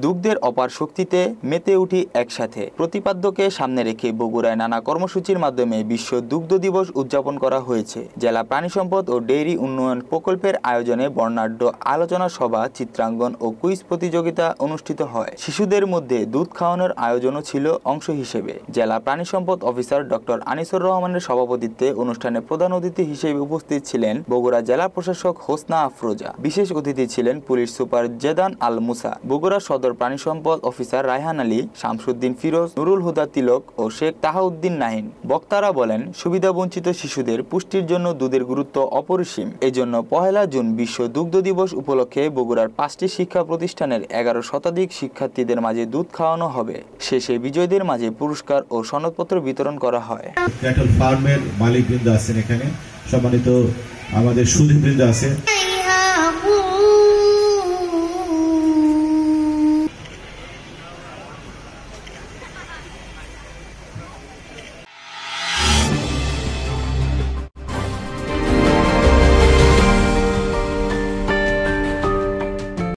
দুগ্ধের অপার শক্তিতে মেতে উঠি একসাথে প্রতিপাদ্যকে সামনে রেখে বগুড়ায় নানা কর্মসূচির মাধ্যমে বিশ্ব দুগ্ধ দিবস উদযাপন করা হয়েছে। জেলা প্রাণী সম্পদ ও ডেইরি উন্নয়ন প্রকল্পের আয়োজনে বর্ণাঢ্য আলোচনা সভা, চিত্রাঙ্কন ও কুইজ প্রতিযোগিতা অনুষ্ঠিত হয়। শিশুদের মধ্যে দুধ খাওয়ানোর আয়োজনও ছিল অংশ হিসেবে। জেলা প্রাণী সম্পদ অফিসার ডক্টর আনিসুর রহমানের সভাপতিত্বে অনুষ্ঠানে প্রধান অতিথি হিসেবে উপস্থিত ছিলেন বগুড়া জেলা প্রশাসক হোসনা আফরোজা। বিশেষ অতিথি ছিলেন পুলিশ সুপার জেদান আল মুসা, বগুড়া সদর প্রাণী সম্পদ অফিসার রায়হান আলী, শামসুদ্দিন ফিরোজ, নুরুল হুদা তিলক ও শেখ তাহাউদ্দিন নাহিন। বক্তারা বলেন, সুবিধাবঞ্চিত শিশুদের পুষ্টির জন্য দুধের গুরুত্ব অপরিসীম। এজন্য 1 জুন বিশ্ব দুগ্ধ দিবস উপলক্ষে বগুড়ার 5টি শিক্ষা প্রতিষ্ঠানের 11 শতাধিক শিক্ষার্থীদের মাঝে দুধ খাওয়ানো হবে। শেষে বিজয়ীদের মাঝে পুরস্কার ও সনদপত্র বিতরণ করা হয়। ক্যাটল ফার্মের মালিকবৃন্দ আছেন, এখানে সম্মানিত আমাদের সুধীবৃন্দ আছে।